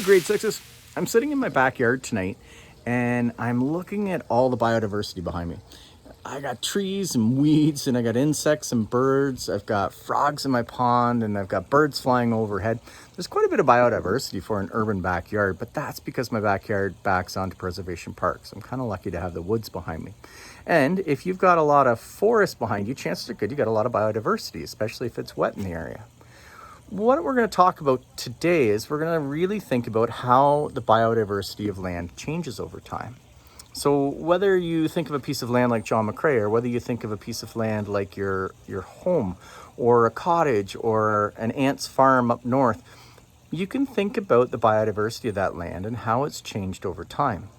grade sixes. I'm sitting in my backyard tonight and I'm looking at all the biodiversity behind me. I got trees and weeds and I got insects and birds. I've got frogs in my pond and I've got birds flying overhead. There's quite a bit of biodiversity for an urban backyard, but that's because my backyard backs onto preservation parks. I'm kind of lucky to have the woods behind me. And if you've got a lot of forest behind you, chances are good you got a lot of biodiversity, especially if it's wet in the area. What we're going to talk about today is we're going to really think about how the biodiversity of land changes over time. So whether you think of a piece of land like John McCrae, or whether you think of a piece of land like your home or a cottage or an aunt's farm up north, you can think about the biodiversity of that land and how it's changed over time.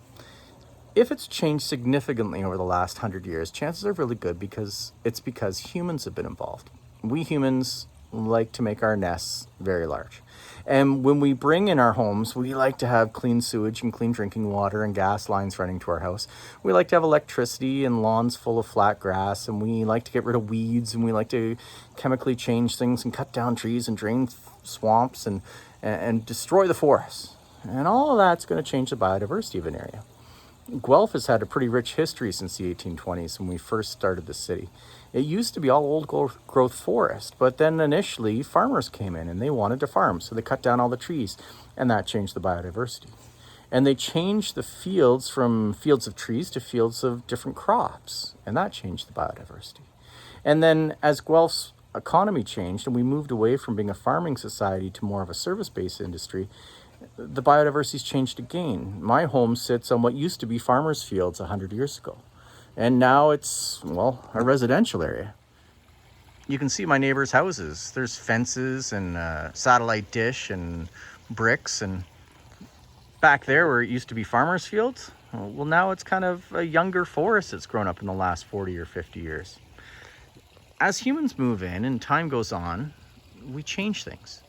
If it's changed significantly over the last 100 years, chances are really good because humans have been involved. We humans like to make our nests very large. And when we bring in our homes, we like to have clean sewage and clean drinking water and gas lines running to our house. We like to have electricity and lawns full of flat grass, and we like to get rid of weeds, and we like to chemically change things and cut down trees and drain swamps and destroy the forests. And all of that's going to change the biodiversity of an area. Guelph has had a pretty rich history since the 1820s when we first started the city. It used to be all old growth forest, but then initially farmers came in and they wanted to farm, so they cut down all the trees, and that changed the biodiversity. And they changed the fields from fields of trees to fields of different crops, and that changed the biodiversity. And then as Guelph's economy changed and we moved away from being a farming society to more of a service-based industry, the biodiversity's changed again. My home sits on what used to be farmers' fields 100 years ago. And now it's, well, a residential area. You can see my neighbors' houses. There's fences and satellite dish and bricks. And back there where it used to be farmers' fields, well, now it's kind of a younger forest that's grown up in the last 40 or 50 years. As humans move in and time goes on, we change things.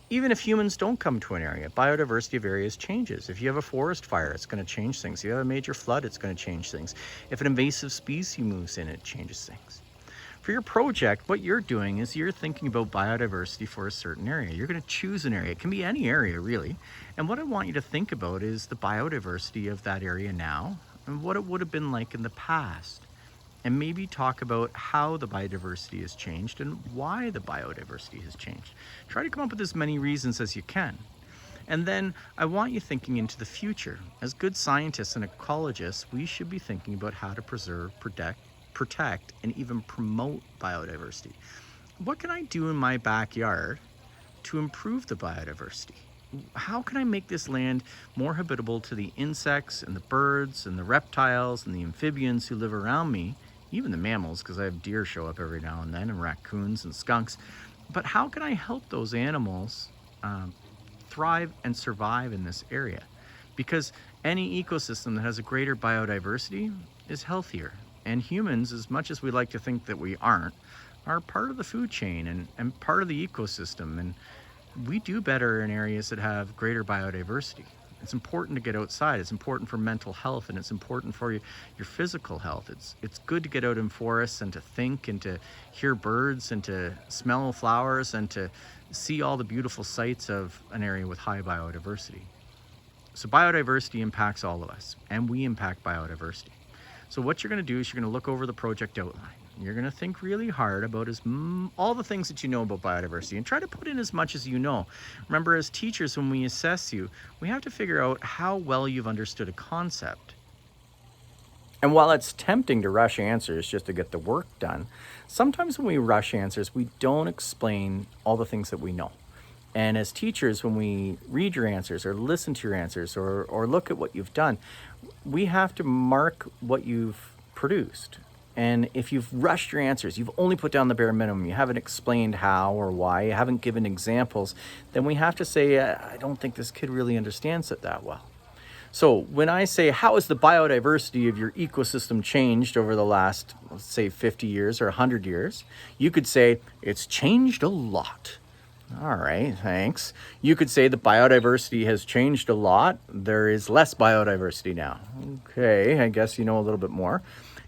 Even if humans don't come to an area, biodiversity of areas changes. If you have a forest fire, it's going to change things. If you have a major flood, it's going to change things. If an invasive species moves in, it changes things. For your project, what you're doing is you're thinking about biodiversity for a certain area. You're going to choose an area. It can be any area, really. And what I want you to think about is the biodiversity of that area now and what it would have been like in the past. And maybe talk about how the biodiversity has changed and why the biodiversity has changed. Try to come up with as many reasons as you can. And then I want you thinking into the future. As good scientists and ecologists, we should be thinking about how to preserve, protect, and even promote biodiversity. What can I do in my backyard to improve the biodiversity? How can I make this land more habitable to the insects and the birds and the reptiles and the amphibians who live around me? Even the mammals, because I have deer show up every now and then, and raccoons and skunks. But how can I help those animals thrive and survive in this area? Because any ecosystem that has a greater biodiversity is healthier. And humans, as much as we like to think that we aren't, are part of the food chain and part of the ecosystem. And we do better in areas that have greater biodiversity. It's important to get outside. It's important for mental health, and it's important for your physical health. It's good to get out in forests and to think and to hear birds and to smell flowers and to see all the beautiful sights of an area with high biodiversity. So biodiversity impacts all of us, and we impact biodiversity. So what you're going to do is you're going to look over the project outline. You're going to think really hard about all the things that you know about biodiversity and try to put in as much as you know. Remember, as teachers, when we assess you, we have to figure out how well you've understood a concept. And while it's tempting to rush answers just to get the work done, sometimes when we rush answers, we don't explain all the things that we know. And as teachers, when we read your answers or listen to your answers or look at what you've done, we have to mark what you've produced. And if you've rushed your answers, you've only put down the bare minimum, you haven't explained how or why, you haven't given examples, then we have to say, I don't think this kid really understands it that well. So when I say, how has the biodiversity of your ecosystem changed over the last, let's say 50 years or 100 years? You could say, it's changed a lot. All right, thanks. You could say the biodiversity has changed a lot. There is less biodiversity now. Okay, I guess you know a little bit more.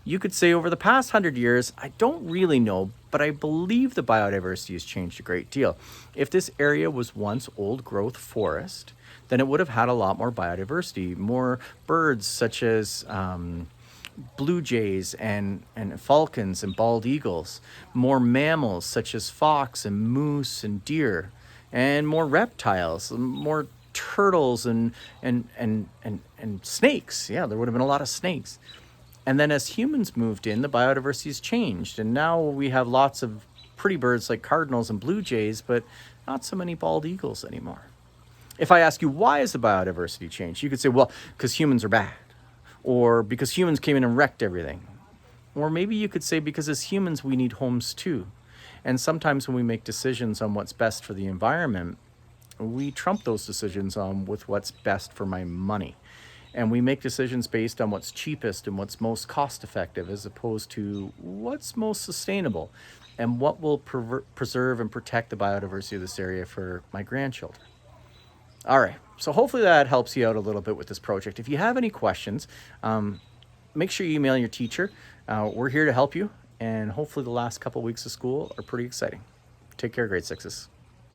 You could say over the past 100 years, I don't really know, but I believe the biodiversity has changed a great deal. If this area was once old growth forest, then it would have had a lot more biodiversity, more birds such as blue jays and falcons and bald eagles, more mammals such as fox and moose and deer, and more reptiles, more turtles and snakes. Yeah, there would have been a lot of snakes. And then as humans moved in, the biodiversity has changed. And now we have lots of pretty birds like cardinals and blue jays, but not so many bald eagles anymore. If I ask you, why has the biodiversity changed? You could say, well, because humans are bad. Or because humans came in and wrecked everything. Or maybe you could say, because as humans, we need homes too. And sometimes when we make decisions on what's best for the environment, we trump those decisions on with what's best for my money. And we make decisions based on what's cheapest and what's most cost effective, as opposed to what's most sustainable and what will preserve and protect the biodiversity of this area for my grandchildren. All right, so hopefully that helps you out a little bit with this project. If you have any questions, make sure you email your teacher. We're here to help you, and hopefully the last couple weeks of school are pretty exciting. Take care, grade sixes.